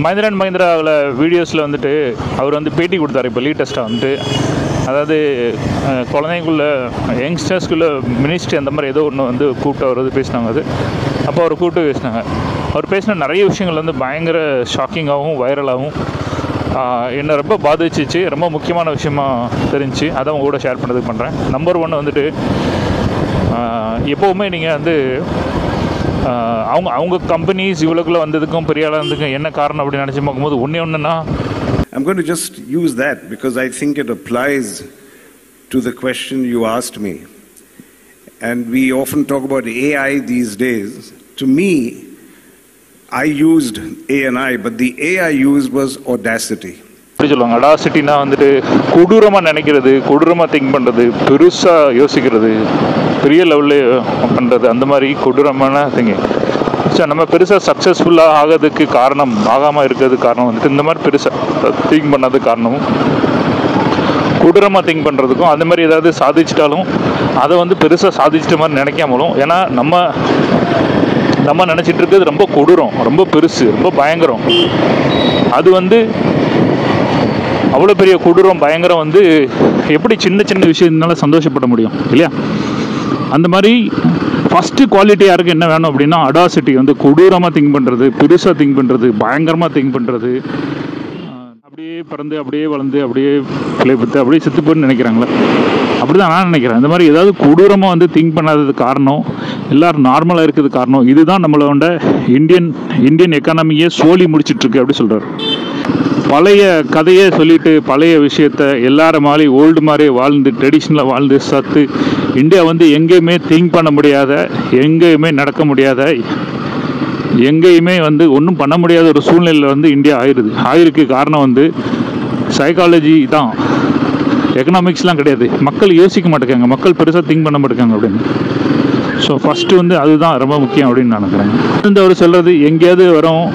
Mahindra and மஹிந்திராவில் வீடியோஸில் வந்துட்டு அவர் வந்து பேட்டி கொடுத்தாரு இப்போ லேட்டஸ்ட்டாக வந்துட்டு. அதாவது குழந்தைங்குள்ள யங்ஸ்டர்ஸ்குள்ளே மினிஸ்ட்ரி அந்த மாதிரி ஏதோ ஒன்று வந்து கூப்பிட்டு அவர் வந்து பேசினாங்க. அது அப்போ அவர் கூப்பிட்டு பேசினாங்க. அவர் பேசின நிறைய விஷயங்கள் வந்து பயங்கர ஷாக்கிங்காகவும் வைரலாகவும் என்னை ரொம்ப பாதிச்சிச்சு. ரொம்ப முக்கியமான விஷயமா தெரிஞ்சு அதை அவங்க கூட ஷேர் பண்ணுறதுக்கு பண்ணுறேன். நம்பர் 1 வந்துட்டு எப்போவுமே நீங்கள் வந்து அவங்க கம்பெனிஸ் இவ்வளோக்குள்ளே வந்ததுக்கும் பெரிய ஆளாக இருந்ததுக்கும் என்ன காரணம் அப்படின்னு நினச்சி பார்க்கும்போது ஒன்றுன்னா I'm going to just use that because I think it applies to the question you asked me. And we often talk about AI these days. To me, I used ANI, but the AI I used was Audacity. எப்படி சொல்லுவாங்க, அடாசிட்டினா வந்துட்டு கொடூரமாக நினைக்கிறது, கொடூரமாக think பண்ணுறது, பெருசாக யோசிக்கிறது, பெரிய லெவலில் பண்ணுறது, அந்த மாதிரி கொடூரமான திங்கிங். ஸோ நம்ம பெருசாக சக்ஸஸ்ஃபுல்லாக ஆகிறதுக்கு காரணம், ஆகாமல் இருக்கிறதுக்கு காரணம் வந்துட்டு இந்த மாதிரி பெருசாக திங்க் பண்ணது காரணமும், கொடூரமாக திங்க் பண்ணுறதுக்கும், அந்த மாதிரி ஏதாவது சாதிச்சிட்டாலும் அதை வந்து பெருசாக சாதிச்சிட்ட மாதிரி நினைக்காமலும். ஏன்னா நம்ம நினச்சிட்டு இருக்கிறது ரொம்ப கொடூரம், ரொம்ப பெருசு, ரொம்ப பயங்கரம். அது வந்து அவ்வளோ பெரிய கொடூரம் பயங்கரம் வந்து எப்படி சின்ன சின்ன விஷயத்தினால சந்தோஷப்பட முடியும் இல்லையா? அந்த மாதிரி ஃபஸ்ட்டு குவாலிட்டி யாருக்கு என்ன வேணும் அப்படின்னா அடாசிட்டி. வந்து கொடூரமாக திங்க் பண்ணுறது, பெருசாக திங்க் பண்ணுறது, பயங்கரமாக திங்க் பண்ணுறது. அப்படியே பிறந்து அப்படியே வளர்ந்து அப்படியே பிழைப்பத்து அப்படியே செத்து போன்னு நினைக்கிறாங்களே, அப்படி தான் நான் நினைக்கிறேன். இந்த மாதிரி ஏதாவது கொடூரமாக வந்து திங்க் பண்ணாதது காரணம், எல்லோரும் நார்மலாக இருக்கிறது காரணம். இதுதான் நம்மளோட இந்தியன் எக்கானமியே சோழி முடிச்சிட்ருக்கு அப்படி சொல்கிறார். பழைய கதையை சொல்லிட்டு பழைய விஷயத்த எல்லாரும் மாதிரி ஓல்டு மாதிரி வாழ்ந்து ட்ரெடிஷ்னலாக வாழ்ந்து சத்து இந்தியா வந்து எங்கேயுமே திங்க் பண்ண முடியாத, எங்கேயுமே நடக்க முடியாத, எங்கேயுமே வந்து ஒன்றும் பண்ண முடியாத ஒரு சூழ்நிலையில் வந்து இந்தியா ஆயிருக்கு. காரணம் வந்து சைக்காலஜி தான், எக்கனாமிக்ஸ்லாம் கிடையாது. மக்கள் யோசிக்க மாட்டேங்காங்க, மக்கள் பெருசாக திங்க் பண்ண மாட்டேங்காங்க அப்படின்னு. ஸோ ஃபஸ்ட்டு வந்து அதுதான் ரொம்ப முக்கியம் அப்படின்னு நான் நினைக்கிறேன். இந்த அவர் சொல்கிறது எங்கேயாவது வரும்,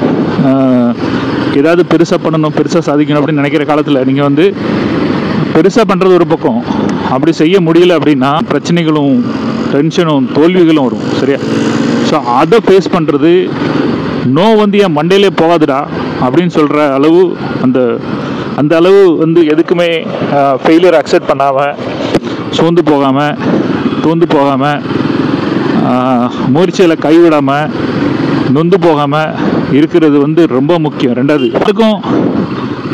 ஏதாவது பெருசாக பண்ணணும், பெருசாக சாதிக்கணும் அப்படின்னு நினைக்கிற காலத்தில் நீங்கள் வந்து பெருசாக பண்ணுறது ஒரு பக்கம், அப்படி செய்ய முடியல அப்படின்னா பிரச்சனைகளும் டென்ஷனும் தோல்விகளும் வரும். சரியா? ஸோ அதை ஃபேஸ் பண்ணுறது, நோ வந்து என் மண்டையிலே போகாதுடா அப்படின்னு சொல்கிற அளவு, அந்த அளவு வந்து எதுக்குமே ஃபெயிலியர் அக்செப்ட் பண்ணாமல், சோர்ந்து போகாமல், தோந்து போகாமல், முயற்சியில் கைவிடாமல், நொந்து போகாமல் இருக்கிறது வந்து ரொம்ப முக்கியம். ரெண்டாவது,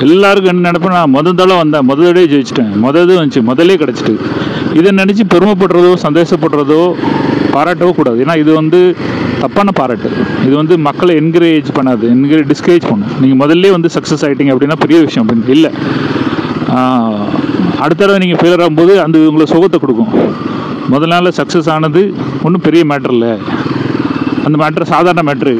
எல்லாருக்கும் என்ன நினைப்பேன், நான் முதலே ஜெயிச்சிட்டேன், வந்துச்சு, முதலே கிடச்சிட்டு, இதை நினச்சி பெருமைப்படுறதோ சந்தோஷப்படுறதோ பாராட்டவோ கூடாது. ஏன்னா இது வந்து தப்பான பாராட்டு. இது வந்து மக்களை என்கரேஜ் பண்ணாது, டிஸ்கரேஜ் பண்ணும். நீங்கள் முதல்ல வந்து சக்ஸஸ் ஆகிட்டீங்க அப்படின்னா பெரிய விஷயம் அப்படின்னு இல்லை. அடுத்த தடவை நீங்கள் ஃபெயிலியர் ஆகும்போது அந்த உங்களை சுகத்தை கொடுக்கும். முதல் நாளில் சக்ஸஸ் ஆனது ஒன்றும் பெரிய மேட்ரு இல்லை, அந்த மேட்ரு சாதாரண மேட்ரு.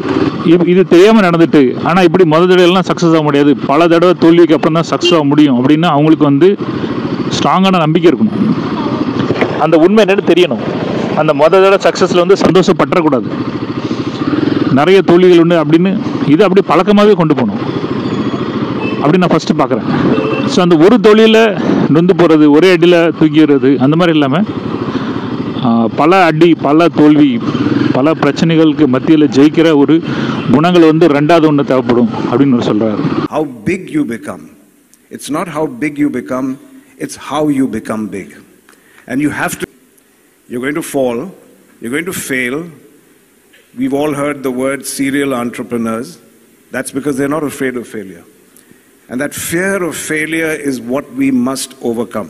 இது தெரியாமல் நடந்துட்டு, ஆனால் இப்படி முதல் தடவைலாம் சக்ஸஸ் ஆக முடியாது, பல தடவை தோல்விக்கு அப்புறம் தான் சக்ஸஸ் ஆக முடியும் அப்படின்னு அவங்களுக்கு வந்து ஸ்ட்ராங்கான நம்பிக்கை இருக்கணும். அந்த உண்மை என்னன்னு தெரியணும். அந்த முதல் தடவை சக்ஸஸில் வந்து சந்தோஷப்பட்டுறக்கூடாது, நிறைய தோல்விகள் உண்டு அப்படின்னு. இது அப்படி பழக்கமாகவே கொண்டு போகணும் அப்படின்னு நான் ஃபஸ்ட்டு பார்க்குறேன். ஸோ அந்த ஒரு தோல்வியில் நொந்து போகிறது, ஒரே அடியில் தூக்கிடுறது, அந்த மாதிரி இல்லாமல் பல அடி, பல தோல்வி, பல பிரச்சனைகளுக்கு மத்தியில் ஜெயிக்கிற ஒரு குணங்கள் வந்து ரெண்டாவது ஒன்று தேவைப்படும் அப்படின்னு சொல்கிறார். How big you become. It's not how big you become, it's how you become big. And you have to, you're going to fall, you're going to fail. We've all heard the word serial entrepreneurs. That's because they're not afraid of failure. And that fear of failure is what we must overcome.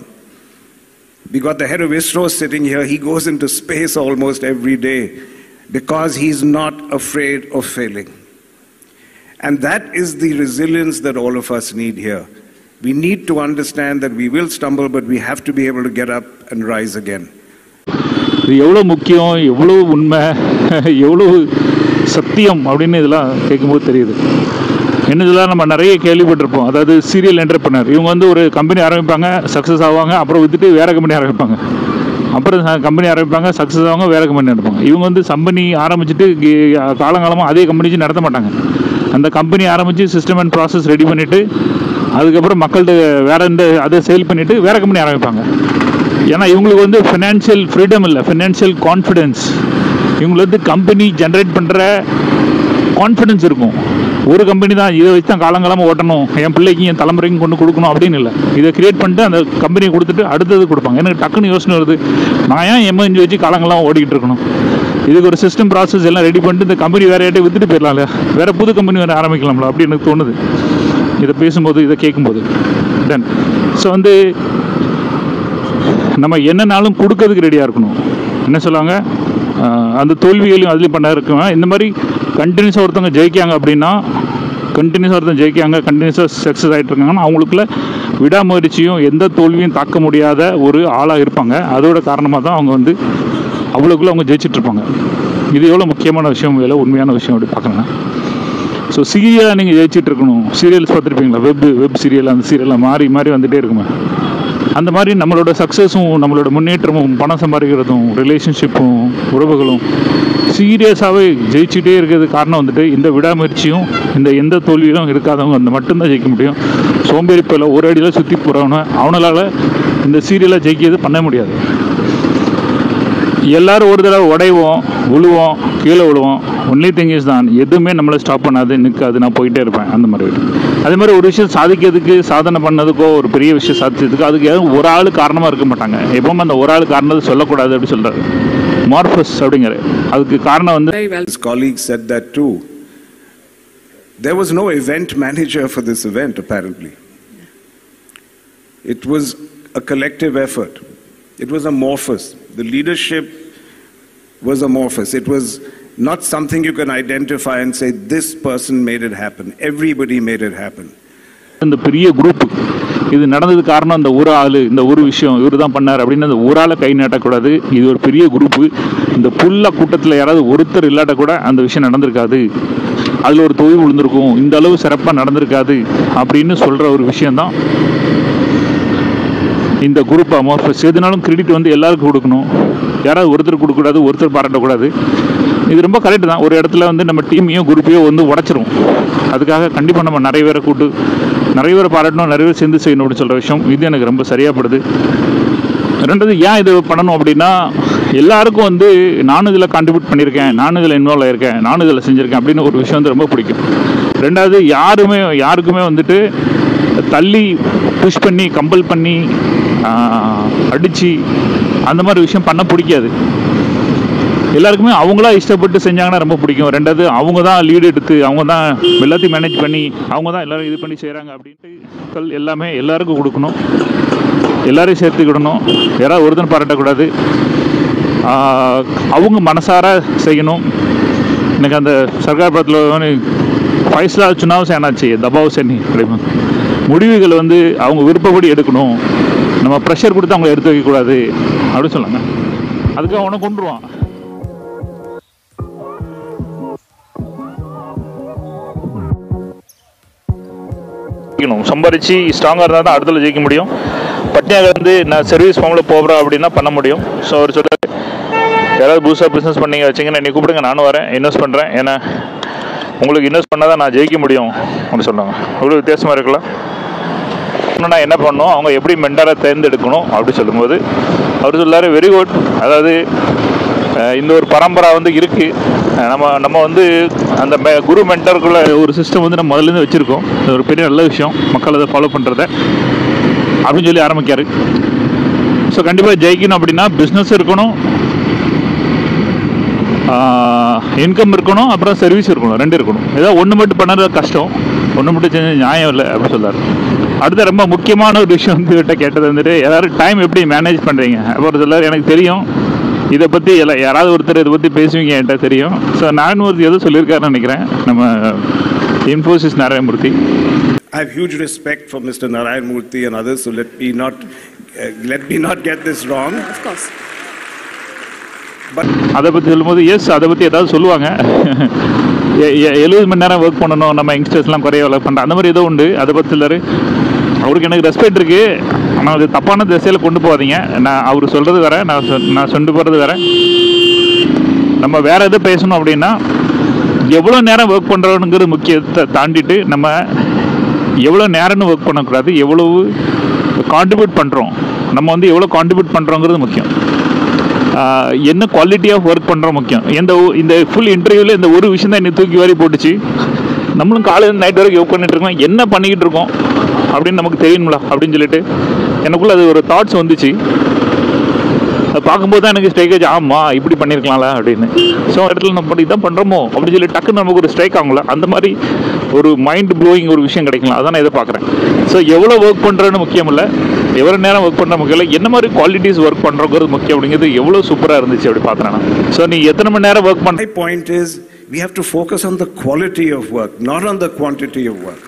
We got the head of ISRO sitting here. He goes into space almost every day because he's not afraid of failing. And that is the resilience that all of us need here. We need to understand that we will stumble, but we have to be able to get up and rise again. இது எவ்வளோ முக்கியம், எவ்வளோ உண்மை, எவ்வளோ சத்தியம் அப்படின்னு இதெல்லாம் கேட்கும்போது தெரியுது. இதெல்லாம் நம்ம நிறைய கேள்விப்பட்டிருப்போம். அதாவது சீரியல் என்டர்பிரனர், இவங்க வந்து ஒரு கம்பெனி ஆரம்பிப்பாங்க, சக்ஸஸ் ஆவாங்க, அப்புறம் விட்டுட்டு வேறு கம்பெனி ஆரம்பிப்பாங்க, அப்புறம் கம்பெனி ஆரம்பிப்பாங்க, சக்ஸஸ் ஆவாங்க, வேறு கம்பெனி நடப்பாங்க. இவங்க வந்து கம்பெனி ஆரம்பிச்சுட்டு காலங்காலமாக அதே கம்பெனி நடத்த மாட்டாங்க. அந்த கம்பெனி ஆரம்பித்து சிஸ்டம் அண்ட் ப்ராசஸ் ரெடி பண்ணிவிட்டு அதுக்கப்புறம் மக்கள்கிட்ட அதை சேல் பண்ணிவிட்டு வேறு கம்பெனி ஆரம்பிப்பாங்க. ஏன்னா இவங்களுக்கு வந்து ஃபினான்ஷியல் ஃப்ரீடம் இல்லை, ஃபினான்ஷியல் கான்ஃபிடென்ஸ். இவங்களுக்கு வந்து கம்பெனி ஜென்ரேட் பண்ணுற கான்ஃபிடென்ஸ் இருக்கும். ஒரு கம்பெனி தான் இதை வச்சு தான் காலங்காலமாக ஓட்டணும், என் பிள்ளைக்கு என் தலைமுறைக்கும் கொண்டு கொடுக்கணும் அப்படின்னு இல்லை. இதை கிரியேட் பண்ணிட்டு அந்த கம்பெனியை கொடுத்துட்டு அடுத்தது கொடுப்பாங்க. எனக்கு டக்குன்னு யோசனை வருது, நான் ஏன் எம்என்ஜி வச்சு காலங்களாம் ஓடிக்கிட்டு இருக்கணும்? இதுக்கு ஒரு சிஸ்டம் ப்ராசஸ் எல்லாம் ரெடி பண்ணிட்டு இந்த கம்பெனி வேறு யார்ட்டே விற்றுட்டு போயிடலாம்ல, வேறு புது கம்பெனி வேறு ஆரம்பிக்கலாம்ல அப்படின்னு எனக்கு தோணுது இதை பேசும்போது, இதை கேட்கும்போது. தென் ஸோ வந்து நம்ம என்னன்னாலும் கொடுக்கறதுக்கு ரெடியாக இருக்கணும். என்ன சொல்லுவாங்க, அந்த தோல்விகளையும் அதுலேயும் பண்ண இருக்குங்க. இந்த மாதிரி கண்டினியூஸாக ஒருத்தவங்க ஜெயிக்காங்க அப்படின்னா, கண்டினியூஸாக சக்ஸஸ் ஆகிட்டு இருக்காங்கன்னா அவங்களுக்குள்ள விடாமுயற்சியும் எந்த தோல்வியும் தாக்க முடியாத ஒரு ஆளாக இருப்பாங்க. அதோட காரணமாக தான் அவங்க வந்து அவ்வளோக்குள்ளே அவங்க ஜெயிச்சிட்ருப்பாங்க. இது எவ்வளோ முக்கியமான விஷயம், எவ்வளோ உண்மையான விஷயம் அப்படி பார்க்குறேன்னா. ஸோ சீரியலாக நீங்கள் ஜெயிச்சிட்டு இருக்கணும். சீரியல்ஸ் பார்த்துருப்பீங்களா, வெப் சீரியல், அந்த சீரியலில் மாறி மாறி வந்துகிட்டே இருக்குமே. அந்த மாதிரி நம்மளோட சக்ஸஸும் நம்மளோட முன்னேற்றமும் பணம் சம்பாதிக்கிறதும் ரிலேஷன்ஷிப்பும் உறவுகளும் சீரியஸாகவே ஜெயிச்சுட்டே இருக்கிறது காரணம் வந்துட்டு இந்த விடாமுயற்சியும் இந்த எந்த தோல்வியிலும் இருக்காதவங்க அந்த மட்டும்தான் ஜெயிக்க முடியும். சோம்பேறிப்பில் ஒரு அடியில் சுற்றி போகிறவன அவனால் இந்த சீரியலாக ஜெயிக்கிறது பண்ண முடியாது. எல்லோரும் ஒரு தடவை உடைவோம், விழுவோம், கீழே விழுவோம். ஒன்லி திங் இஸ் தான் எதுவுமே நம்மளை ஸ்டாப் பண்ணாது, நிற்காது, நான் போயிட்டே இருப்பேன். அந்த மாதிரி அதே மாதிரி ஒரு விஷயம் சாதிக்கிறதுக்கு, சாதனை பண்ணதுக்கோ, ஒரு பெரிய விஷயம் சாதிச்சதுக்கோ அதுக்கு யாரும் ஒரு ஆள் காரணமாக இருக்க மாட்டாங்க. எப்பவுமே அந்த ஒரு ஆள் காரணத்தை சொல்லக்கூடாது அப்படி சொல்கிறாரு மார்ஃபஸ் அப்படிங்கிற. அதுக்கு காரணம் வந்து His colleagues said that too. There was no event manager for this event apparently. It was a collective effort. It was amorphous. The leadership was amorphous. It was not something you can identify and say this person made it happen. Everybody made it happen. இந்த பெரிய group இது நடந்தது காரணம் அந்த ஒரு ஆள், இந்த ஒரு விஷயம் இவர் தான் பண்ணார் அப்படின்னு அந்த ஒரு ஆளை கை நாட்டக்கூடாது. இது ஒரு பெரிய குரூப்பு. இந்த புல்ல கூட்டத்தில் யாராவது ஒருத்தர் இல்லாட்ட கூட அந்த விஷயம் நடந்திருக்காது, அதில் ஒரு தொழில் விழுந்திருக்கும், இந்த அளவு சிறப்பாக நடந்திருக்காது அப்படின்னு சொல்கிற ஒரு விஷயந்தான் இந்த குரூப் அமோர்ஃபஸ். எதுனாலும் கிரெடிட் வந்து எல்லாருக்கும் கொடுக்கணும், யாராவது ஒருத்தர் கொடுக்கக்கூடாது, ஒருத்தர் பாராட்டக்கூடாது. இது ரொம்ப கரெக்டு தான். ஒரு இடத்துல வந்து நம்ம டீமையும் குரூப்பையும் வந்து உடச்சிரும். அதுக்காக கண்டிப்பாக நம்ம நிறைய பேரை கூட்டு, நிறைய பேரை பாராட்டணும், நிறைய பேர் சேர்ந்து செய்யணும் அப்படின்னு சொல்கிற விஷயம் இது எனக்கு ரொம்ப சரியாகப்படுது. ரெண்டாவது ஏன் இது பண்ணணும் அப்படின்னா, எல்லாருக்கும் வந்து நானும் இதில் கான்ட்ரிபியூட் பண்ணியிருக்கேன், நானும் இதில் இன்வால்வ் ஆகியிருக்கேன், நானும் இதில் செஞ்சுருக்கேன் அப்படின்னு ஒரு விஷயம் வந்து ரொம்ப பிடிக்கும். ரெண்டாவது யாருக்குமே வந்துட்டு தள்ளி புஷ் பண்ணி கம்பல் பண்ணி அடித்து அந்த மாதிரி விஷயம் பண்ண பிடிக்காது. எல்லாருக்குமே அவங்களா இஷ்டப்பட்டு செஞ்சாங்கன்னா ரொம்ப பிடிக்கும். ரெண்டாவது அவங்க தான் லீடு எடுத்து, அவங்க தான் எல்லாத்தையும் மேனேஜ் பண்ணி, அவங்க தான் எல்லோரும் இது பண்ணி செய்கிறாங்க அப்படின்ட்டு எல்லாமே எல்லாருக்கும் கொடுக்கணும், எல்லாரையும் சேர்த்துக்கிடணும். யாராவது ஒருத்தன் பாராட்டக்கூடாது, அவங்க மனசார செய்யணும். எனக்கு அந்த சர்க்கார் படத்தில் ஃபைஸ்லா சுனாவ் சேனாச்சு தபாவ் சென்னி கிடைக்கும், முடிவுகள் வந்து அவங்க விருப்பப்படி எடுக்கணும், நம்ம ப்ரெஷர் கொடுத்து அவங்களை எடுத்து வைக்கக்கூடாது அப்படின்னு சொன்னாங்க. அதுக்காக அவனை கொண்டுருவான். சம்பாரிச்சு ஸ்ட்ராங்காக இருந்தால் தான் அடுத்தல ஜெயிக்க முடியும். பட்னியாக வந்து நான் சர்வீஸ் ஃபார்மில் போகிறேன் அப்படின்னா பண்ண முடியும். ஸோ அவர் சொல்கிறார், யாராவது புதுசாக பிஸ்னஸ் பண்ணிங்க வச்சிங்கன்னா என்னை கூப்பிடுங்க, நானும் வரேன், இன்வெஸ்ட் பண்ணுறேன், ஏன்னா உங்களுக்கு இன்வெஸ்ட் பண்ணால் தான் நான் ஜெயிக்க முடியும் அப்படின்னு சொல்லுவாங்க. அவ்வளோ வித்தியாசமாக இருக்கலாம். நான் என்ன பண்ணணும், அவங்க எப்படி மென்டாரை தேர்ந்தெடுக்கணும் அப்படி சொல்லும்போது அவர் சொல்லார், வெரி குட். அதாவது இந்த ஒரு பரம்பரை வந்து இருக்குது, நம்ம வந்து அந்த குரு மென்டருக்குள்ள ஒரு சிஸ்டம் வந்து நம்ம முதல்லேருந்து வச்சுருக்கோம். அது ஒரு பெரிய நல்ல விஷயம், மக்கள் அதை ஃபாலோ பண்ணுறத அப்படின்னு சொல்லி ஆரம்பிக்காரு. ஸோ கண்டிப்பாக ஜெயிக்கணும் அப்படின்னா பிஸ்னஸ் இருக்கணும், இன்கம் இருக்கணும், அப்புறம் சர்வீஸ் இருக்கணும், ரெண்டு இருக்கணும். ஏதாவது ஒன்று மட்டும் பண்ணுறது கஷ்டம், ஒன்று மட்டும் செஞ்சு நியாயம் இல்லை அப்படின்னு சொல்கிறார். அடுத்த ரொம்ப முக்கியமான ஒரு விஷயம் வந்து இவர்கிட்ட கேட்டது வந்துட்டு, எல்லோரும் டைம் எப்படி மேனேஜ் பண்ணுறீங்க அப்புறம் சொல்லார், எனக்கு தெரியும் இதை பற்றி யாராவது ஒருத்தர் இதை பற்றி பேசுவீங்க என்கிட்ட தெரியும். ஸோ நாராயணமூர்த்தி எதுவும் சொல்லியிருக்காருன்னு நினைக்கிறேன், நம்ம Infosys Narayanamurthy. I have huge respect for Mr. Narayan Murthy and others, so let me not get this wrong. Of course. அதை பற்றி சொல்லும்போது அதை பற்றி ஏதாவது சொல்லுவாங்க. 70 மணி நேரம் ஒர்க் பண்ணணும், நம்ம யங்ஸ்டர்ஸ்லாம் குறைய ஒர்க் பண்ணுறோம், அந்த மாதிரி ஏதோ உண்டு. அதை பற்றி சொல்லார். அவருக்கு எனக்கு ரெஸ்பெக்ட் இருக்குது, ஆனால் அது தப்பான திசையில் கொண்டு போகாதீங்க. நான் அவர் சொல்கிறது வேறு, நான் கொண்டு போகிறது வேறு. நம்ம வேறு எது பேசணும் அப்படின்னா, எவ்வளோ நேரம் ஒர்க் பண்ணுறோங்கிறது முக்கியத்தை தாண்டிட்டு நம்ம எவ்வளோ நேரம்னு ஒர்க் பண்ணக்கூடாது, எவ்வளவு கான்ட்ரிபியூட் பண்ணுறோம், நம்ம வந்து எவ்வளோ கான்ட்ரிபியூட் பண்ணுறோங்கிறது முக்கியம். என்ன குவாலிட்டி ஆஃப் ஒர்க் பண்ணுறோம் முக்கியம். இந்த ஃபுல் இன்டர்வியூவில் இந்த ஒரு விஷயம் தான் என்னை தூக்கி வாரி போட்டுச்சு. நம்மளும் காலையில் நைட் வரைக்கும் ஒர்க் பண்ணிகிட்டு இருக்கோம், என்ன பண்ணிக்கிட்டு இருக்கோம் அப்படின்னு நமக்கு தெரியணும்ல அப்படின்னு சொல்லிட்டு எனக்குள்ளே அது ஒரு தாட்ஸ் வந்துச்சு. அதை பார்க்கும்போது தான் எனக்கு ஸ்ட்ரைக் ஆச்சு, ஆமாம் இப்படி பண்ணியிருக்கலாம்ல அப்படின்னு. ஸோ இடத்துல நம்ம இதான் பண்ணுறோமோ அப்படின்னு சொல்லி டக்குன்னு நமக்கு ஒரு ஸ்ட்ரைக் ஆகும்ல, அந்த மாதிரி ஒரு மைண்ட் ப்ளோயிங் ஒரு விஷயம் கிடைக்கலாம். அதான் நான் இதை பார்க்குறேன். ஸோ எவ்வளோ ஒர்க் பண்ணுறேன்னு முக்கியம் இல்லை, எவ்வளோ நேரம் ஒர்க் பண்ணுற முக்கியம் இல்லை, என்ன மாதிரி குவாலிட்டிஸ் ஒர்க் பண்ணுறோங்கிறது முக்கியம் அப்படிங்கிறது எவ்வளோ சூப்பராக இருந்துச்சு அப்படி பார்க்குறேன். ஸோ நீ எத்தனை மணி நேரம் ஒர்க் பண்ணுற My point is, we have to focus on the quality of work, not on the quantity of work.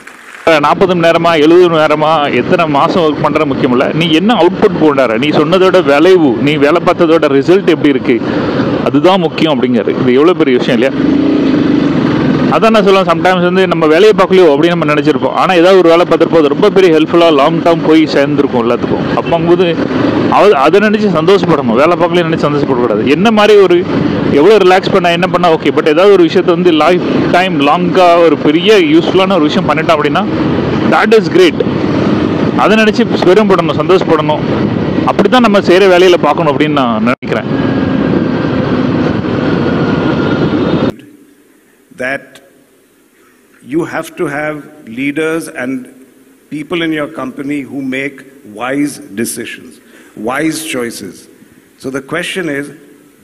40 மணி நேரமா 70 மணி நேரமா எத்தனை மாதம் ஒர்க் பண்ணுற முக்கியம் இல்லை, நீ என்ன அவுட்புட் போடுற, நீ சொன்னதோட விளைவு, நீ வேலை பார்த்ததோட ரிசல்ட் எப்படி இருக்குது, அதுதான் முக்கியம் அப்படிங்கிறது. இது எவ்வளோ பெரிய விஷயம் இல்லையா? அதான் நான் சொல்லுவேன், சம்டைம்ஸ் வந்து நம்ம வேலையை பார்க்கலையோ அப்படின்னு நம்ம நினச்சிருப்போம். ஆனால் ஏதாவது ஒரு வேலை பார்த்துருப்போம், அது ரொம்ப பெரிய ஹெல்ப்ஃபுல்லாக லாங் டேர்ம் போய் சேர்ந்துருக்கும் எல்லாத்துக்கும். அப்போங்கும்போது அதை நினச்சி சந்தோஷப்படணும், வேலை பார்க்கலையும் நினச்சி சந்தோஷப்படக்கூடாது. என்ன மாதிரி ஒரு எவ்வளோ ரிலாக்ஸ் பண்ண என்ன பண்ணால் ஓகே, பட் ஏதாவது ஒரு விஷயத்தை வந்து லைஃப் டைம் லாங்காக ஒரு பெரிய யூஸ்ஃபுல்லான ஒரு விஷயம் பண்ணிட்டோம் அப்படின்னா தட் இஸ் கிரேட். அதை நினச்சி பெரும்படணும், சந்தோஷப்படணும். அப்படி தான் நம்ம செய்கிற வேலையில் பார்க்கணும் அப்படின்னு நான் நினைக்கிறேன். That you have to have leaders and people in your company who make wise decisions, wise choices. So the question is,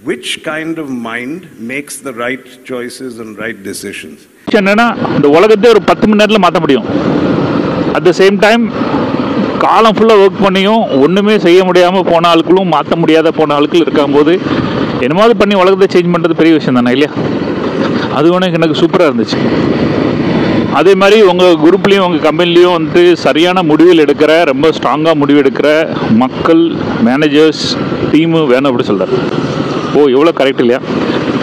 which kind of mind makes the right choices and right decisions? என்னன்னா இந்த உலகத்தை ஒரு 10 மணி நேரத்தில் மாற்ற முடியும். At the same time காலம் ஃபுல்லாக work பண்ணியும் ஒன்றுமே செய்ய முடியாமல் போன ஆட்களும் மாற்ற முடியாத போன ஆட்கள் இருக்கும்போது என்னமாவது பண்ணி உலகத்தை சேஞ்ச் பண்ணுறது பெரிய விஷயம் தானே இல்லையா? அது ஒன்று எனக்கு சூப்பராக இருந்துச்சு. அதே மாதிரி உங்கள் குரூப்லேயும் உங்கள் கம்பெனிலையும் வந்துட்டு சரியான முடிவுகள் எடுக்கிற, ரொம்ப ஸ்ட்ராங்காக முடிவு எடுக்கிற மக்கள், மேனேஜர்ஸ், டீமு வேணும் அப்படி சொல்கிறார். ஓ எவ்வளோ கரெக்ட் இல்லையா?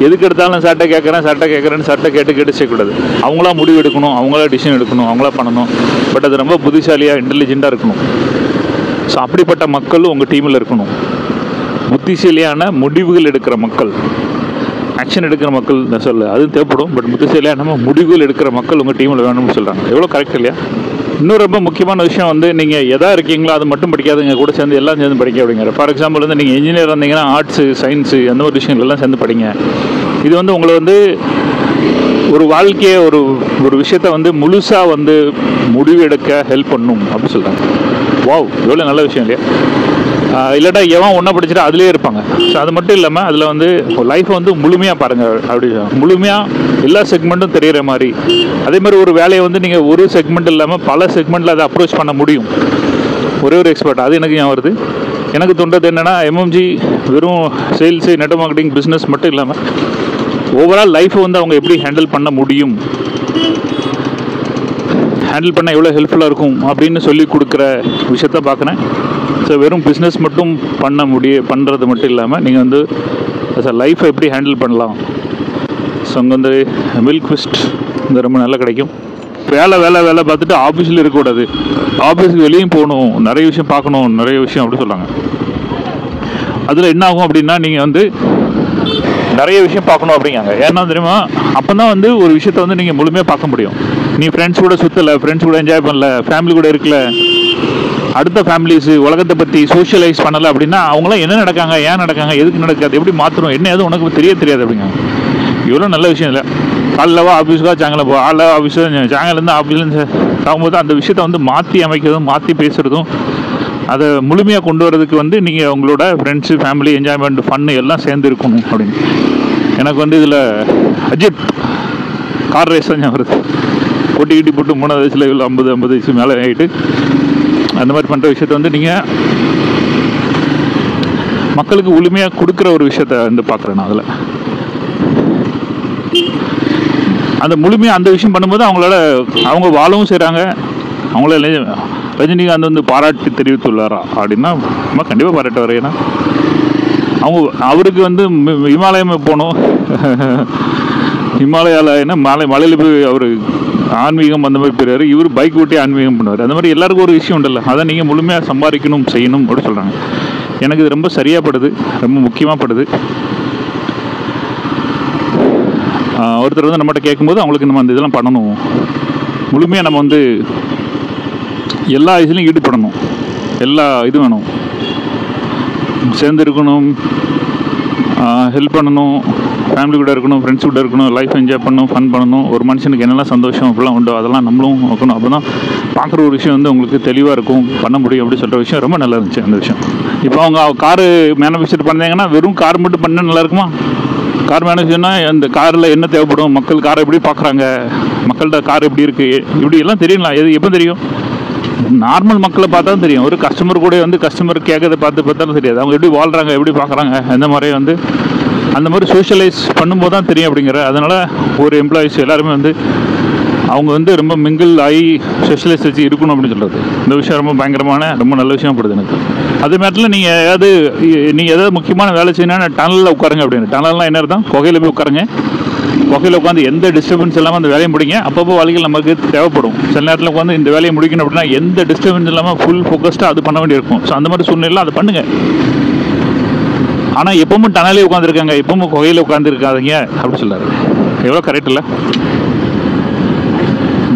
எதுக்கு எடுத்தாலும் சட்டை கேட்குறேன்னு சட்டை கேட்டு செய்யக்கூடாது. அவங்களா முடிவு எடுக்கணும், அவங்களா டிசிஷன் எடுக்கணும், அவங்களா பண்ணணும். பட் அது ரொம்ப புத்திசாலியாக இன்டெலிஜெண்ட்டாக இருக்கணும். ஸோ அப்படிப்பட்ட மக்களும் உங்கள் டீமில் இருக்கணும். புத்திசாலியான முடிவுகள் எடுக்கிற மக்கள், ஆக்ஷன் எடுக்கிற மக்கள் நான் சொல்ல அதுவும் தேவைப்படும். பட் புத்திசாலியாக நம்ம முடிவுகள் எடுக்கிற மக்கள் உங்கள் டீமில் வேணும்னு சொல்கிறாங்க. எவ்வளோ கரெக்ட் இல்லையா? இன்னொரு ரொம்ப முக்கியமான விஷயம் வந்து நீங்கள் எதா இருக்கீங்களோ அது மட்டும் படிக்காதுங்க, கூட சேர்ந்து எல்லாம் சேர்ந்து படிக்க அப்படிங்கிற. ஃபார் எக்ஸாம்பிள் வந்து நீங்கள் இன்ஜினியர் இருந்தீங்கன்னா ஆர்ட்ஸு, சயின்ஸு அந்த மாதிரி விஷயங்கள் எல்லாம் சேர்ந்து படிங்க. இது வந்து உங்களை வந்து ஒரு வாழ்க்கையை ஒரு விஷயத்தை வந்து முழுசாக வந்து முடிவு எடுக்க ஹெல்ப் பண்ணும் அப்படின்னு சொல்கிறாங்க. வாவ் எவ்வளோ நல்ல விஷயம் இல்லையா? இல்லாட்டா எவன் ஒன்றா படிச்சுட்டு அதிலே இருப்பாங்க. ஸோ அது மட்டும் இல்லாமல் அதில் வந்து லைஃப்பை வந்து முழுமையாக பாருங்கள், அப்படி முழுமையாக எல்லா செக்மெண்ட்டும் தெரிகிற மாதிரி. அதே மாதிரி ஒரு வேலையை வந்து நீங்கள் ஒரு செக்மெண்ட் இல்லாமல் பல செக்மெண்ட்டில் அதை அப்ரோச் பண்ண முடியும். ஒரே ஒரு எக்ஸ்பர்ட். அது எனக்கு ஏன் வருது, எனக்கு தோன்றது என்னென்னா எம்எம்ஜி வெறும் சேல்ஸு, நெட் மார்க்கெட்டிங், பிஸ்னஸ் மட்டும் இல்லாமல் ஓவரால் லைஃப்பை வந்து அவங்க எப்படி ஹேண்டில் பண்ண முடியும், ஹேண்டில் பண்ண எவ்வளோ ஹெல்ப்ஃபுல்லாக இருக்கும் அப்படின்னு சொல்லி கொடுக்குற விஷயத்த பார்க்குறேன். ஸோ வெறும் பிஸ்னஸ் மட்டும் பண்ணுறது மட்டும் இல்லாமல் நீங்கள் வந்து லைஃப்பை எப்படி ஹேண்டில் பண்ணலாம். ஸோ அங்கே வந்து மில்க் ஃபிஸ்ட் இந்த ரொம்ப நல்லா கிடைக்கும். வேலை பார்த்துட்டு ஆஃபீஸில் இருக்கக்கூடாது, ஆஃபீஸுக்கு வெளியும் போகணும், நிறைய விஷயம் பார்க்கணும், நிறைய விஷயம் அப்படி சொல்கிறாங்க. அதில் என்ன ஆகும் அப்படின்னா நீங்கள் வந்து நிறைய விஷயம் பார்க்கணும் அப்படிங்காங்க. ஏன்னா தெரியுமா, அப்போ தான் வந்து ஒரு விஷயத்த வந்து நீங்கள் முழுமையாக பார்க்க முடியும். நீ ஃப்ரெண்ட்ஸ் கூட சுற்றலை, ஃப்ரெண்ட்ஸ் கூட என்ஜாய் பண்ணல, ஃபேமிலி கூட இருக்கல, அடுத்த ஃபேமிலிஸு உலகத்தை பற்றி சோஷியலைஸ் பண்ணலை அப்படின்னா அவங்களாம் என்ன நடக்காங்க, ஏன் நடக்காங்க, எதுக்கு நடக்காது, எப்படி மாற்றணும், என்ன எதுவும் உனக்கு தெரியாது அப்படிங்க. இவ்வளோ நல்ல விஷயம் இல்லை. காலைலவா ஆஃபீஸுக்காக சாயங்காலம் போ, ஆஃபீஸு சாயங்காலேருந்து ஆஃபீஸ்லேருந்து ஆகும்போது அந்த விஷயத்தை வந்து மாற்றி அமைக்கிறதும் மாற்றி பேசுகிறதும் அதை முழுமையாக கொண்டு வரதுக்கு வந்து நீங்கள் உங்களோட ஃப்ரெண்ட்ஸு, ஃபேமிலி, என்ஜாய்மெண்ட், ஃபன்னு எல்லாம் சேர்ந்து இருக்கணும் அப்படின்னு. எனக்கு வந்து இதில் அஜித் கார் ரேஸ் தான் வருது. போட்டி போட்டு 3வது வயசில் இவ்வளோ 50 வயசு மேலே ஆகிட்டு அந்த மாதிரி பண்ணுற விஷயத்த வந்து நீங்கள் மக்களுக்கு முழுமையாக கொடுக்குற ஒரு விஷயத்த வந்து பார்க்குறேன் நான். அதில் அந்த முழுமையாக அந்த விஷயம் பண்ணும்போது அவங்க வாழவும் செய்கிறாங்க. அவங்கள ரஜினிகாந்த் வந்து பாராட்டி தெரிவித்துள்ளாரா அப்படின்னா நம்ம கண்டிப்பாக பாராட்டுவார். ஏன்னா அவருக்கு வந்து இமாலயம் போகணும், ஹிமாலயாவில் என்ன மலையில் போய் அவர் ஆன்மீகம் அந்த மாதிரி போயிடுவார். இவர் பைக் ஓட்டி ஆன்மீகம் பண்ணுவார். அந்த மாதிரி எல்லாருக்கும் ஒரு விஷயம் உண்டல்ல, அதை நீங்கள் முழுமையாக சம்பாதிக்கணும், செய்யணும் அப்படின்னு சொல்கிறாங்க. எனக்கு இது ரொம்ப சரியாக படுது, ரொம்ப முக்கியமாக படுது. ஒருத்தர் வந்து நம்மகிட்ட கேட்கும்போது அவங்களுக்கு நம்ம அந்த இதெல்லாம் பண்ணணும், முழுமையாக நம்ம வந்து எல்லா இதுலையும் ஈடுபடணும், எல்லா இது வேணும், சேர்ந்து இருக்கணும், ஹெல்ப் பண்ணணும், ஃபேமிலி கூட இருக்கணும், ஃப்ரெண்ட்ஸ் கூட இருக்கணும், லைஃப் என்ஜாய் பண்ணணும், ஃபன் பண்ணணும். ஒரு மனுஷனுக்கு என்னெல்லாம் சந்தோஷம் அப்படிலாம் உண்டோ அதெல்லாம் நம்மளும் வைக்கணும். அப்போ தான் பார்க்குற ஒரு விஷயம் வந்து உங்களுக்கு தெளிவாக இருக்கும், பண்ண முடியும் அப்படி சொல்கிற விஷயம் ரொம்ப நல்லா இருந்துச்சு அந்த விஷயம். இப்போ அவங்க காரு மேனுஃபேக்சர் பண்ணாங்கன்னா வெறும் கார் மட்டும் பண்ணால் நல்லா இருக்குமா? கார் மேனுஃபேக்சர்னா அந்த காரில் என்ன தேவைப்படும், மக்கள் காரை எப்படி பார்க்குறாங்க, மக்கள்கிட்ட கார் எப்படி இருக்குது, இப்படி எல்லாம் தெரியலாம். எது எப்போ தெரியும்? நார்மல் மக்களை பார்த்தா தான் தெரியும். ஒரு கஸ்டமர் கூட வந்து கஸ்டமர் கேட்கறத பார்த்தாலும் தெரியாது. அவங்க எப்படி வாழ்கிறாங்க, எப்படி பார்க்குறாங்க, அந்த மாதிரி வந்து அந்த மாதிரி சோஷியலைஸ் பண்ணும்போது தான் தெரியும் அப்படிங்கிற. அதனால் ஒரு எம்ப்ளாயிஸ் எல்லாருமே வந்து அவங்க வந்து ரொம்ப மிங்கிள் ஆகி சோஷியலைஸ் வச்சு இருக்கணும் அப்படின்னு சொல்கிறது. இந்த விஷயம் ரொம்ப பயங்கரமான ரொம்ப நல்ல விஷயம் படுது எனக்கு. அதே நேரத்தில் நீங்கள் ஏதாவது முக்கியமான வேலை செய்யணும்னா டனலில் உட்காருங்க அப்படின்னு. டனல்லாம் என்ன தான் குகையில் போய் உட்காருங்க. குகையில் உட்காந்து எந்த டிஸ்டர்பன்ஸ் இல்லாமல் அந்த வேலையை முடிங்க. அப்பப்போ வாழ்க்கையில் நமக்கு தேவைப்படும். சில நேரத்தில் உட்காந்து இந்த வேலையை முடிக்கணும் அப்படின்னா எந்த டிஸ்டர்பன்ஸ் இல்லாமல் ஃபுல் ஃபோக்கஸ்டாக அது பண்ண வேண்டியிருக்கும். ஸோ அந்த மாதிரி சூழ்நிலையில் அதை பண்ணுங்கள். ஆனால் எப்பவும் டனலே உட்காந்துருக்காங்க, எப்பவும் குகையில் உட்காந்துருக்காதீங்க அப்படி சொல்கிறாரு. எவ்வளோ கரெக்ட் இல்லை?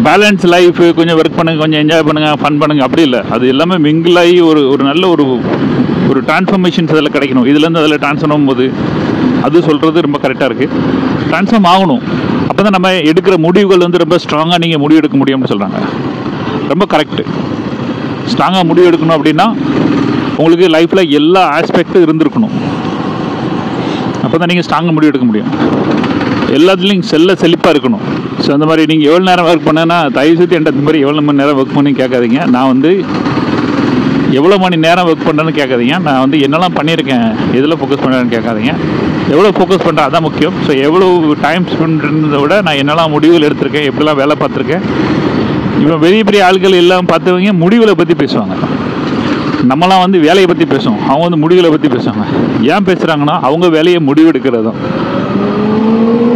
பேலன்ஸ் லைஃப், கொஞ்சம் ஒர்க் பண்ணுங்கள், கொஞ்சம் என்ஜாய் பண்ணுங்கள், ஃபன் பண்ணுங்கள், அப்படி இல்லை. அது எல்லாமே மிங்கிளாகி ஒரு நல்ல ஒரு டிரான்ஸ்ஃபர்மேஷன்ஸ் அதில் கிடைக்கணும். இதுலேருந்து அதில் ட்ரான்ஸ்ஃபர் ஆகும்போது அது சொல்கிறது ரொம்ப கரெக்டாக இருக்குது. ட்ரான்ஸ்ஃபார்ம் ஆகணும். அப்போ தான் நம்ம எடுக்கிற முடிவுகள் வந்து ரொம்ப ஸ்ட்ராங்காக நீங்கள் முடிவு எடுக்க முடியும்னு சொல்கிறாங்க. ரொம்ப கரெக்டு. ஸ்ட்ராங்காக முடிவு எடுக்கணும் அப்படின்னா உங்களுக்கு லைஃப்பில் எல்லா ஆஸ்பெக்டும் இருந்திருக்கணும். அப்போ தான் நீங்கள் ஸ்ட்ராங்காக முடிவு எடுக்க முடியும். எல்லாத்துலேயும் செழிப்பாக இருக்கணும். ஸோ அந்த மாதிரி நீங்கள் எவ்வளோ நேரம் ஒர்க் பண்ணேன்னா தயவுசெய்து என்கிட்ட இந்த மாதிரி எவ்வளோ மணி நேரம் ஒர்க் பண்ணி கேட்காதீங்க. நான் வந்து எவ்வளோ மணி நேரம் ஒர்க் பண்ணுறேன்னு கேட்காதீங்க. நான் வந்து என்னெல்லாம் பண்ணியிருக்கேன், எதில் ஃபோக்கஸ் பண்ணுறேன்னு கேட்காதீங்க. எவ்வளோ ஃபோக்கஸ் பண்ணுறேன் அதான் முக்கியம். ஸோ எவ்வளோ டைம் ஸ்பெண்ட் பண்ணுறதை விட நான் என்னெல்லாம் முடிவுகள் எடுத்திருக்கேன், எப்படிலாம் வேலை பார்த்துருக்கேன். இப்போ பெரிய பெரிய ஆட்கள் எல்லாம் பார்த்தவங்க முடிவுகளை பற்றி பேசுவாங்க. நம்மளாம் வந்து வேலையை பற்றி பேசுவோம், அவங்க வந்து முடிவுகளை பற்றி பேசுவாங்க. ஏன் பேசுகிறாங்கன்னா அவங்க வேலையை முடிவெடுக்கிறது தான்.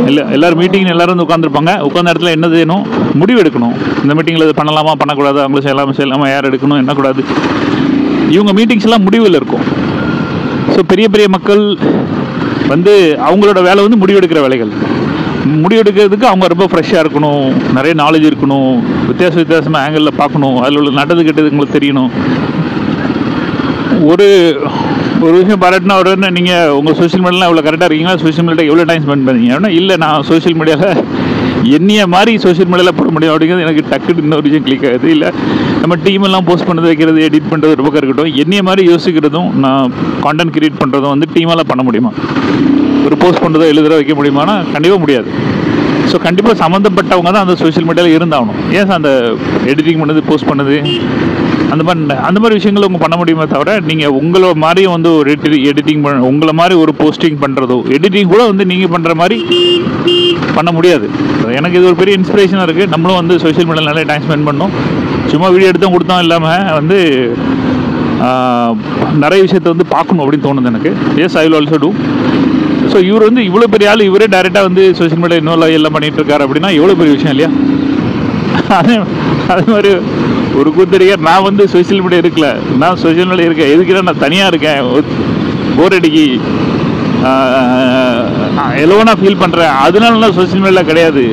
இல்லை எல்லோரும் மீட்டிங் எல்லோரும் வந்து உட்காந்துருப்பாங்க. உட்காந்த இடத்துல என்ன செய்யணும், முடிவு எடுக்கணும். இந்த மீட்டிங்கில் இது பண்ணலாமா பண்ணக்கூடாது, அவங்களும் செய்யலாமா யார் எடுக்கணும் என்னக்கூடாது. இவங்க மீட்டிங்ஸ் எல்லாம் முடிவில் இருக்கும். ஸோ பெரிய பெரிய மக்கள் வந்து அவங்களோட வேலை வந்து முடிவெடுக்கிற வேலைகள். முடிவெடுக்கிறதுக்கு அவங்க ரொம்ப ஃப்ரெஷ்ஷாக இருக்கணும், நிறைய நாலேஜ் இருக்கணும், வித்தியாசமாக ஆங்கிளில் பார்க்கணும், அதில் உள்ள நல்லது கெட்டது உங்களுக்கு தெரியணும். ஒரு விஷயம் பாராட்டினா உடனே நீங்கள் உங்கள் சோஷியல் மீடியாலாம் எவ்வளோ கரெக்டாக இருக்கீங்களா, சோஷியல் மீடியா எவ்வளோ டைம் ஸ்பெண்ட் பண்ணீங்க அப்படின்னா, இல்லை நான் சோஷியல் மீடியாவில் என்னைய மாதிரி சோஷியல் மீடியாவில் போட முடியும் அப்படிங்கிறது எனக்கு டக்குன்னு இன்னொரு விஷயம் கிளிக் ஆகுது. இல்லை நம்ம டீமெல்லாம் போஸ்ட் பண்ணுறது, வைக்கிறது, எடிட் பண்ணுறது ரொம்ப இருக்கட்டும். என்னைய மாதிரி யோசிக்கிறதும் நான் கான்டென்ட் கிரியேட் பண்ணுறதும் வந்து டீமெல்லாம் பண்ண முடியுமா? ஒரு போஸ்ட் பண்ணுறதோ எழுதுறதோ வைக்க முடியுமானா கண்டிப்பாக முடியாது. ஸோ கண்டிப்பாக சம்மந்தப்பட்டவங்க தான் அந்த சோஷியல் மீடியாவில் இருந்தாகணும். ஏன் சார் அந்த எடிட்டிங் பண்ணது, போஸ்ட் பண்ணது, அந்த மாதிரி விஷயங்களை அவங்க பண்ண முடியுமே தவிர நீங்கள் உங்களை மாதிரியும் வந்து ஒரு எடிட்டிங் உங்களை மாதிரி ஒரு போஸ்டிங் பண்ணுறதோ, எடிட்டிங் கூட வந்து நீங்கள் பண்ணுற மாதிரி பண்ண முடியாது. எனக்கு இது ஒரு பெரிய இன்ஸ்பிரேஷனாக இருக்குது. நம்மளும் வந்து சோஷியல் மீடியாவில் நிறைய டைம் ஸ்பெண்ட் பண்ணோம். சும்மா வீடியோ எடுத்தோம் கொடுத்தோம் இல்லாமல் வந்து நிறைய விஷயத்தை வந்து பார்க்கணும் அப்படின்னு தோணுது எனக்கு. Yes, I will also do. So இவர் வந்து இவ்வளோ பெரிய ஆள், இவரே டைரெக்டாக வந்து சோஷியல் மீடியா இன்னும் எல்லாம் பண்ணிகிட்டு இருக்காரு அப்படின்னா எவ்வளோ பெரிய விஷயம் இல்லையா? அதே மாதிரி ஒரு கூத்தடிக்கார், நான் வந்து சோஷியல் மீடியா இருக்கல, நான் சோஷியல் மீடியா இருக்கேன், எதுக்குன்னா நான் தனியாக இருக்கேன், போர் அடிக்கி எலோனாக ஃபீல் பண்ணுறேன், அதனால நான் சோஷியல் மீடியா கிடையாது.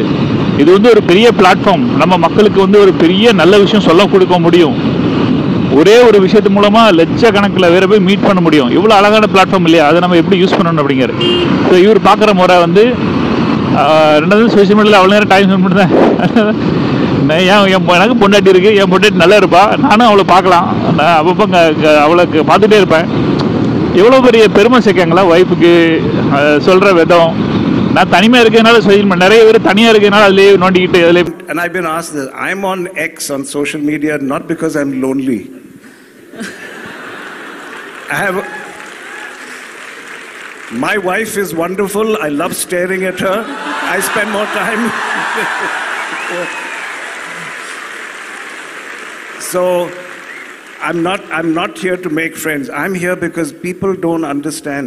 இது வந்து ஒரு பெரிய பிளாட்ஃபார்ம். நம்ம மக்களுக்கு வந்து ஒரு பெரிய நல்ல விஷயம் சொல்ல கொடுக்க முடியும். ஒரே ஒரு விஷயத்து மூலமாக லட்சக்கணக்கில் வேறு போய் மீட் பண்ண முடியும். இவ்வளோ அழகான பிளாட்ஃபார்ம் இல்லையா? அதை நம்ம எப்படி யூஸ் பண்ணணும் அப்படிங்கிற. ஸோ இவர் பார்க்குற முறை வந்து ரெண்டாவது சோஷியல் மீடியாவில் அவ்வளோ நேரம் டைம் ஸ்பெண்ட் பண்ணுறேன். எனக்கு பொண்டாட்டி இருக்குது, என் பொண்டாட்டி நல்லா இருப்பா, நானும் அவளை பார்க்கலாம், நான் அப்பப்போ அவளுக்கு பார்த்துட்டே இருப்பேன். எவ்வளோ பெரிய பெருமை சேர்க்காங்களா ஒய்ஃபுக்கு சொல்கிற விதம். நான் தனிமையாக இருக்கிறதுனால சோஷியல் மீடியா, நிறைய பேர் தனியாக இருக்கிறதுனால அதிலே நோண்டிக்கிட்டு அதிலே. And I've been asked this. I'm on X on social media not because I'm lonely. My wife is wonderful. I love staring at her. I spend more time. So I'm not here to make friends. I'm here because people don't understand.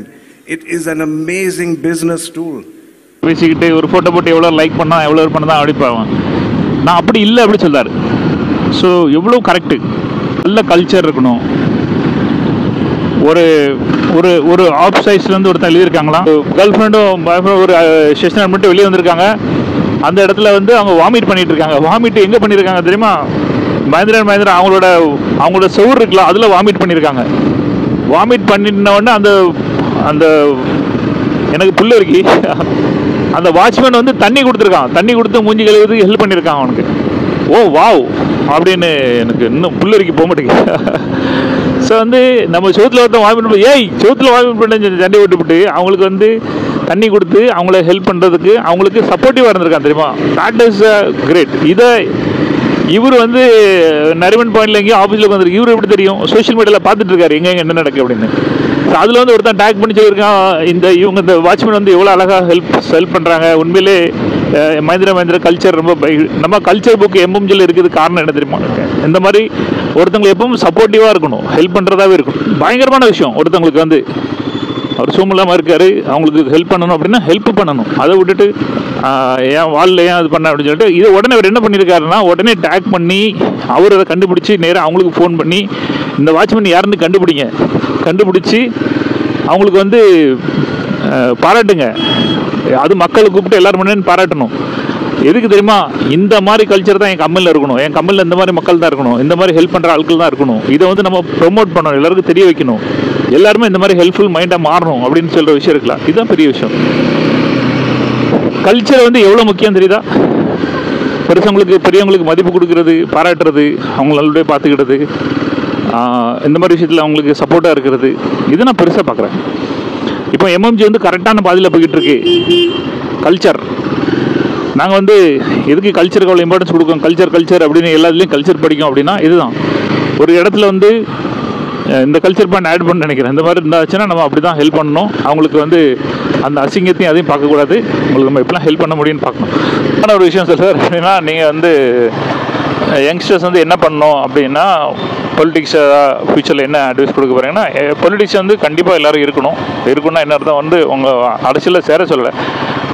It is an amazing business tool. பேசிக்கிட்டு ஒரு photo போட்டு எவ்வளோ like பண்ணால் எவ்வளோ பண்ணதான் அடிப்பாங்க. நான் அப்படி இல்லை அப்படி சொல்கிறார். ஸோ எவ்வளோ கரெக்டு. நல்ல கல்ச்சர் இருக்கணும். ஒரு ஒரு ஒரு ஆப் சைஸ்லேருந்து ஒருத்தர் எழுதியிருக்காங்களாம். கேர்ள் ஃப்ரெண்டும் பாய் ஃப்ரெண்டும் ஒரு ஸ்டேஷனர் மட்டும் வெளியே வந்திருக்காங்க. அந்த இடத்துல வந்து அவங்க வாமிட் பண்ணிட்டு இருக்காங்க. வாமிட் எங்கே பண்ணியிருக்காங்க தெரியுமா? மஹிந்திரா அவங்களோட செவுர் இருக்குல்ல, அதில் வாமிட் பண்ணியிருக்காங்க. வாமிட் பண்ணினோடனே அந்த எனக்கு புள்ள இருக்கு, அந்த வாட்ச்மேன் வந்து தண்ணி கொடுத்துருக்கான், தண்ணி கொடுத்து மூஞ்சி கழுவுறதுக்கு ஹெல்ப் பண்ணியிருக்கான் அவனுக்கு. ஓ வாவ் அப்படின்னு எனக்கு இன்னும் புல்லரிக்கு போக மாட்டேங்குது. ஸோ வந்து நம்ம சோத்தில் ஒருத்தன் வாமிட் பண்ணி சோத்தில் வாமிட் பண்ண சண்டை விட்டுவிட்டு அவங்களுக்கு வந்து தண்ணி கொடுத்து அவங்கள ஹெல்ப் பண்ணுறதுக்கு அவங்களுக்கு சப்போர்ட்டிவாக இருந்திருக்கான் தெரியுமா. That is great. இதை இவர் வந்து நரிமன் பாயிண்டில் எங்கேயும் ஆஃபீஸில் வந்துருக்கு. இவர் எப்படி தெரியும், சோஷியல் மீடியாவில் பார்த்துட்டு இருக்காரு எங்கே என்ன நடக்கு அப்படின்னு. ஸோ அதில் வந்து ஒருத்தன் டேக் பண்ணி சொல்லியிருக்கான், இந்த வாட்ச்மேன் வந்து எவ்வளோ அழகாக ஹெல்ப் பண்ணுறாங்க. உண்மையிலே மஹிந்திரா கல்ச்சர் ரொம்ப நம்ம கல்ச்சர் புக் எம்எம்ஜியில் இருக்குது. காரணம் என்ன தெரியுமா, இந்த மாதிரி ஒருத்தவங்களுக்கு எப்பவும் சப்போர்ட்டிவாக இருக்கணும், ஹெல்ப் பண்ணுறதாவே இருக்கணும். பயங்கரமான விஷயம். ஒருத்தவங்களுக்கு வந்து அவர் சூமில்லாமல் இருக்கார், அவங்களுக்கு ஹெல்ப் பண்ணணும் அப்படின்னா ஹெல்ப் பண்ணணும். அதை விட்டுட்டு ஏன் வாலில் ஏன் அது பண்ண அப்படின்னு சொல்லிட்டு இதை உடனே அவர் என்ன பண்ணியிருக்காருன்னா உடனே டேக் பண்ணி அவர் அதை கண்டுபிடிச்சி நேராக அவங்களுக்கு ஃபோன் பண்ணி இந்த வாட்ச்மேன் யாருன்னு கண்டுபிடிச்சி அவங்களுக்கு வந்து பாராட்டுங்க. அது மக்களை கூப்பிட்டு எல்லோரும் பண்ணு பாராட்டணும். எதுக்கு தெரியுமா, இந்த மாதிரி கல்ச்சர் தான் என் கம்பெனியில் இருக்கணும், என் கம்பெனியில் இந்த மாதிரி மக்கள் தான் இருக்கணும், இந்த மாதிரி ஹெல்ப் பண்ணுற ஆட்கள் தான் இருக்கணும். இதை வந்து நம்ம ப்ரொமோட் பண்ணணும், எல்லாருக்கும் தெரிய வைக்கணும், எல்லாருமே இந்த மாதிரி ஹெல்ப்ஃபுல் மைண்டாக மாறணும் அப்படின்னு சொல்கிற விஷயம் இருக்கலாம். இதுதான் பெரிய விஷயம். கல்ச்சர் வந்து எவ்வளோ முக்கியம் தெரியுதா. பெரியவங்களுக்கு மதிப்பு கொடுக்கறது, பாராட்டுறது, அவங்கள நல்லபடியாக பார்த்துக்கிட்டது, இந்த மாதிரி விஷயத்தில் அவங்களுக்கு சப்போர்ட்டாக இருக்கிறது, இது நான் பெருசாக பார்க்குறேன். இப்போ எம்எம்ஜி வந்து கரெக்டான பாதையில் போய்கிட்டு இருக்கு. கல்ச்சர் நாங்கள் வந்து எதுக்கு கல்ச்சருக்கு அவ்வளோ இம்பார்ட்டன்ஸ் கொடுக்கோம், கல்ச்சர் அப்படின்னு எல்லாத்துலேயும் கல்ச்சர் படிக்கும் அப்படின்னா இதுதான். ஒரு இடத்துல வந்து இந்த கல்ச்சர் பாயிண்ட் ஆட் பண்ண நினைக்கிறேன். இந்த மாதிரி இருந்தாச்சுன்னா நம்ம அப்படி தான் ஹெல்ப் பண்ணணும். அவங்களுக்கு வந்து அந்த அசிங்கத்தையும் அதையும் பார்க்கக்கூடாது. உங்களுக்கு நம்ம எப்படிலாம் ஹெல்ப் பண்ண முடியும்னு பார்க்கணும். ஆனால் ஒரு விஷயம் சார் அப்படின்னா நீங்கள் வந்து யங்ஸ்டர்ஸ் வந்து என்ன பண்ணணும் அப்படின்னா பொலிட்டிக்ஸை ஃபியூச்சரில் என்ன அட்வைஸ் கொடுக்க போகிறீங்கன்னா பொலிட்டிக்ஸ் வந்து கண்டிப்பாக எல்லோரும் இருக்கணும்னா என்ன அர்த்தம் வந்து உங்கள் அரசியலில் சேர சொல்லலை.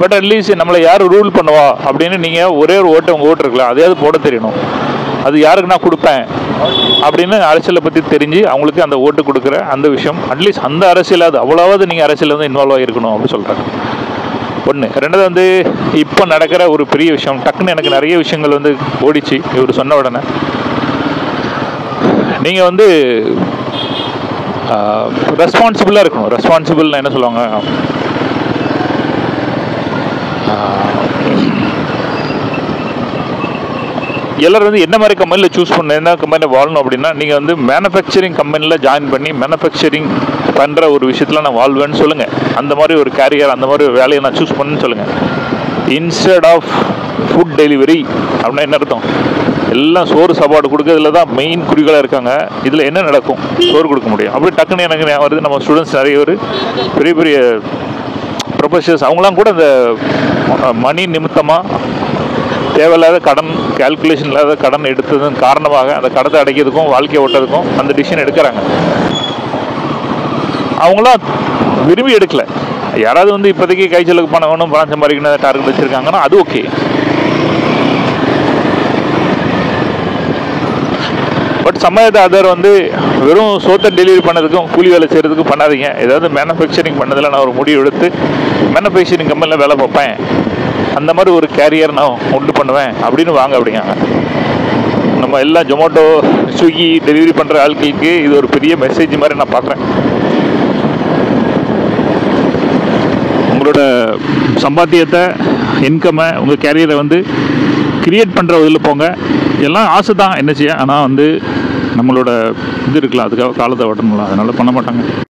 பட் அட்லீஸ்ட் நம்மளை யார் ரூல் பண்ணுவா அப்படின்னு நீங்கள் ஒரே ஒரு ஓட்டு உங்கள் ஓட்டு இருக்கலாம், அதையாவது போட தெரியணும். அது யாருக்கு நான் கொடுப்பேன் அப்படின்னு அரசியலை பற்றி தெரிஞ்சு அவங்களுக்கு அந்த ஓட்டு கொடுக்குற அந்த விஷயம் அட்லீஸ்ட் அந்த அரசியலாவது அவ்வளோவாவது நீங்கள் அரசியலில் வந்து இன்வால்வ் ஆகிருக்கணும் அப்படின்னு சொல்கிறாங்க. ஒன்று. ரெண்டாவது வந்து இப்போ நடக்கிற ஒரு பெரிய விஷயம், டக்குன்னு எனக்கு நிறைய விஷயங்கள் வந்து ஓடிச்சு இவர் சொன்ன உடனே. நீங்கள் வந்து ரெஸ்பான்சிபிளாக இருக்கணும். ரெஸ்பான்சிபிள்னா என்ன சொல்லுவாங்க, எல்லோரும் வந்து என்ன மாதிரி கம்பெனியில் சூஸ் பண்ண, என்ன கம்பெனியில் வாழணும் அப்படின்னா நீங்கள் வந்து மேனுஃபேக்சரிங் கம்பெனியில் ஜாயின் பண்ணி மேனுஃபேக்சரிங் பண்ணுற ஒரு விஷயத்தில் நான் வாழ்வேன்னு சொல்லுங்கள். அந்த மாதிரி ஒரு கேரியர், அந்த மாதிரி ஒரு வேலையை நான் சூஸ் பண்ணுன்னு சொல்லுங்கள். இன்ஸ்டெட் ஆஃப் ஃபுட் டெலிவரி அப்படின்னா என்ன அர்த்தம், எல்லாம் சோறு சாப்பாடு கொடுக்கறதுல தான் மெயின் குறிக்கோளாக இருக்காங்க. இதில் என்ன நடக்கும், சோறு கொடுக்க முடியும். அப்படி டக்குன்னு எனக்கு வருது, நம்ம ஸ்டூடெண்ட்ஸ் நிறைய பேர் பெரிய பெரிய ப்ரொஃபஸர்ஸ் அவங்களாம் கூட இந்த மணி நிமித்தமாக தேவையில்லாத கடன், கால்குலேஷன் இல்லாத கடன் எடுத்ததன் காரணமாக அந்த கடத்தை அடைக்கிறதுக்கும் வாழ்க்கையை ஓட்டதுக்கும் அந்த டிசிஷன் எடுக்கிறாங்க. அவங்களாம் விரும்பி எடுக்கலை. யாராவது வந்து இப்போதைக்கு கைச்சலுக்கு பணம் வேணும், பணம் சம்பாதிக்கணும் டார்கெட் வச்சுருக்காங்கன்னா அது ஓகே. பட் சமயத்தை அதர் வந்து வெறும் சோத்தை டெலிவரி பண்ணதுக்கும் கூலி வேலை செய்கிறதுக்கும் பண்ணாதீங்க. ஏதாவது மேனுஃபேக்சரிங் பண்ணதில் நான் ஒரு முடிவு எடுத்து மேனுஃபேக்சரிங் கம்பெனியில் வேலை பார்ப்பேன், அந்த மாதிரி ஒரு கேரியர் நான் உண்டு பண்ணுவேன் அப்படின்னு வாங்க அப்படிங்காங்க. நம்ம எல்லாம் ஜொமேட்டோ, ஸ்விக்கி டெலிவரி பண்ணுற ஆட்களுக்கு இது ஒரு பெரிய மெசேஜ் மாதிரி நான் பார்க்குறேன். உங்களோட சம்பாத்தியத்தை, இன்கம்மை, உங்கள் கேரியரை வந்து கிரியேட் பண்ணுற இதில் போங்க. எல்லாம் ஆசை தான், என்ன செய்ய, ஆனால் வந்து நம்மளோட இது இருக்கலாம், அதுக்காக காலத்தை ஓட்டணும்ல, அதனால் பண்ண மாட்டாங்க.